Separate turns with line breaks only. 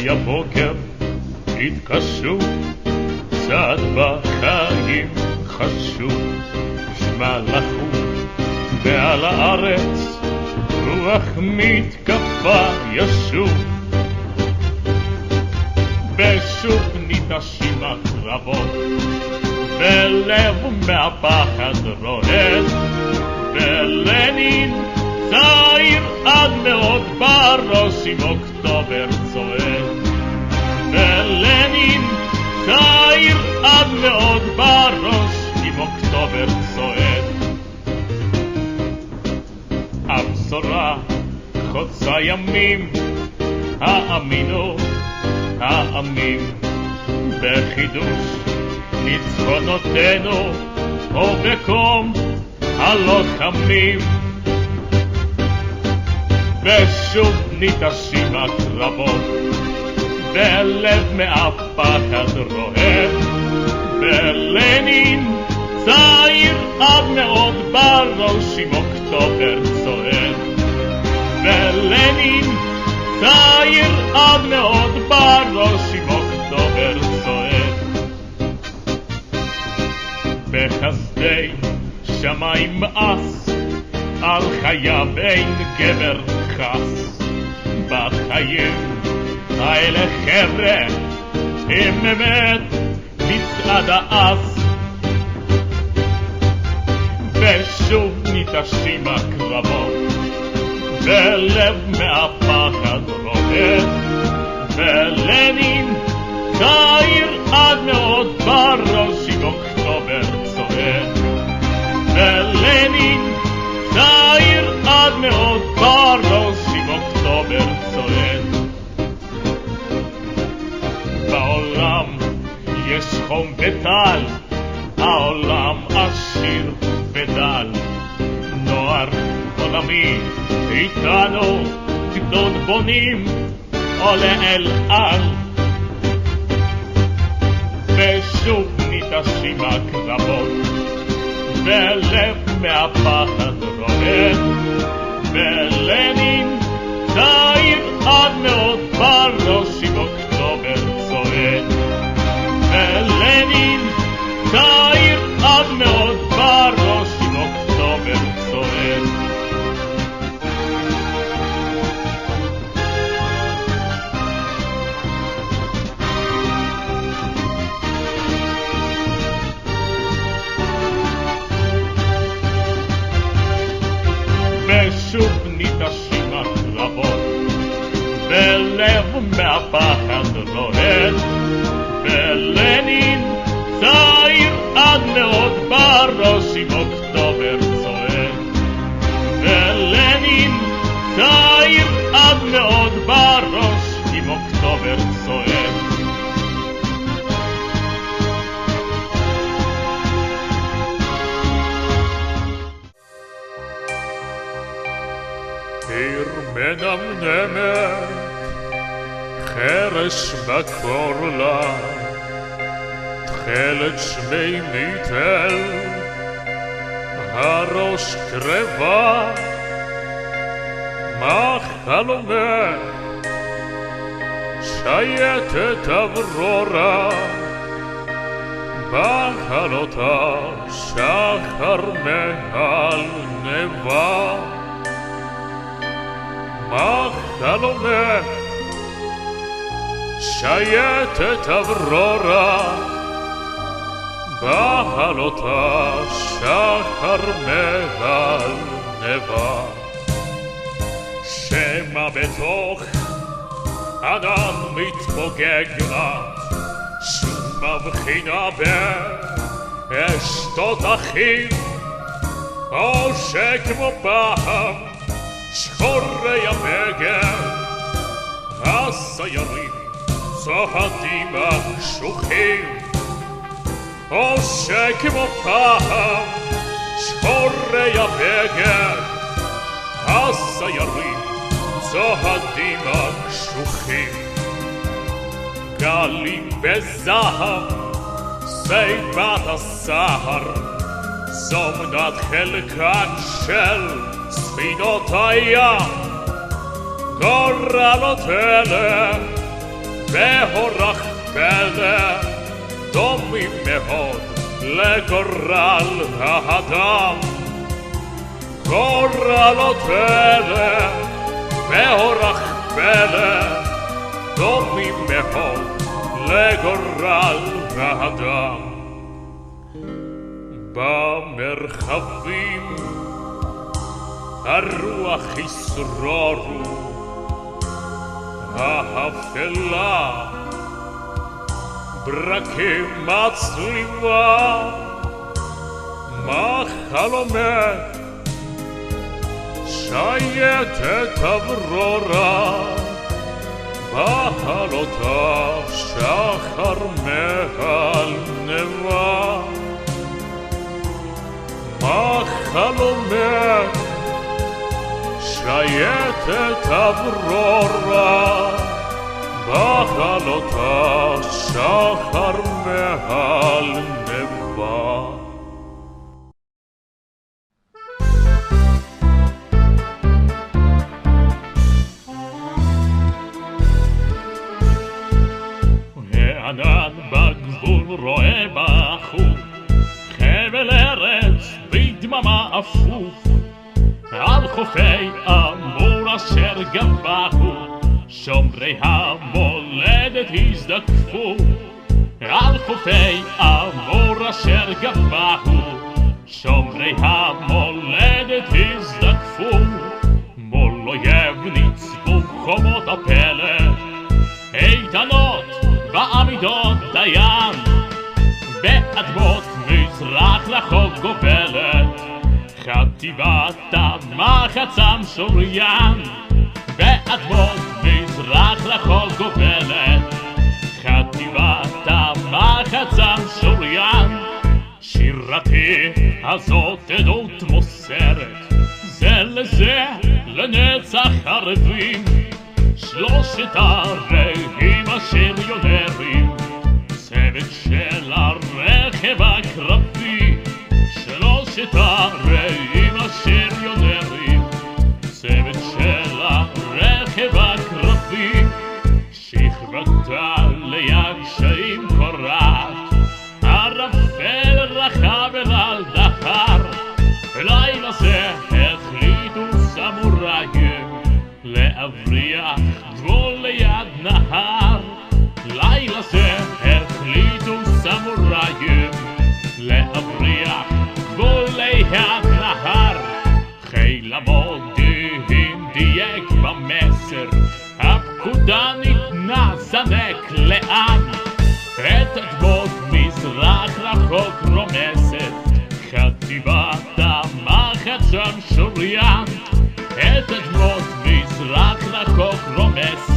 הבוקר התקשו, צעד בחיים חשוב, שמע לחו ועל הארץ רוח מתקפה ישוב, ושוב ניטשים הקרבות בלב מהפחד רועד, ולנין צעיר עד מאוד בראש עם אוקטובר צועד, ולנין צעיר עד מאוד בראש עם אוקטובר צועד. הבשורה חוצה ימים, האמינו העמים בחידוש ניצחונותינו ובקום הלוחמים, ושוב ניטשים הקרבות בלב מהפחד רועד, ולנין צעיר עד מאוד בראש עם אוקטובר צועד, ולנין צעיר עד מאוד בראש עם אוקטובר צועד. בחסדי שמיים מאס על חייו אין גבר חס, בחיים האלה חבר'ה הם באמת מצעד האס, ושוב ניטשים הקרבות בלב מהפחד רועד, ולנין צעיר עד מאוד בראש עם אוקטובר צועד, ולנין צעיר עד מאוד בראש עם אוקטובר צועד. בעולם יש חום וטל, העולם עשיר ודל, נוער עולמי איתנו גדוד בונים עולה אל על, ושוב ניטשים הקרבות בלב מהפחד רועד, ולנין צעיר עד מאוד בראש עם אוקטובר צועד, ולנין צעיר עד מאוד בראש עם אוקטובר צועד. ושוב ניטשים הקרבות בלב מהפחד רועד, ולנין צעיר עד מאוד בראש עם אוקטובר צועד, ולנין צעיר עד מאוד בראש עם אוקטובר צועד. עיר מנמנמת, חרש בקור לה, תכלת שמי מיטל, הראש קרבה, מה חלומך? שייטת אברורה, בחלותה שחר מעל נבה, מה חלומך? שייטת אברורה, בחלותה שחר מעל נבה. שמא בתוך אדם מתפוגג לה, שום מבחינה באשתות אחיו, או שכמו פעם שחורי הבגד, הסיירים צועדים הקשוחים, או שכמו פעם שחורי הבגד, הסיירים צועדים הקשוחים. גלים בזהב שיבת הסהר, זו מנת חלקן של ספינות הים, גורלות אלה ואורח פלא דומים מאוד לגורל האדם. גורלות אלה ואורח פלא דומים מאוד לגורל האדם. במרחבים הרוח ישרורו, האפלה ברקים מצליבה. מה חלומך שייטת אברורה, בעלותה שחר מעל נבה. מה חלומך שייטת אברורה, בעלותה שחר מעל נבה. הענן בגבול רואה בחור, חבל ארץ בדממה אפוף. על חופי אמור אשר גבהו, שומרי המולדת הזדקפו. על חופי אמור אשר גבהו, שומרי המולדת הזדקפו. מול אויב ניצבו חומות הפלא, איתנות בעמידות דיין. באדמות מזרח לחוף גובלת חטיבת המחצם שוריין. באדמות מזרח לחוף גובלת חטיבת המחצם שוריין. שירתי הזאת עדות מוסרת זה לזה לנצח ערבים. שלושת הרעים השריונרים, צוות של הרכב הקרבי. שלושת הרעים השריונרים, צוות של הרכב הקרבי. שכבתה ליד קשיים קורעת, ערפל רחב אל על דהר. בלילה זה החליטו סמוראים להבריח גבול ליד נהר. לילה זה החליטו סמוראים להבריח גבול ליד נהר. חיל המודיעין דייק במסר, הפקודה ניתנה זנק לאן. את אדמות מזרח רחוק רומסת חטיבת המחצם שוריין. את אדמות מזרח רחוק רומסת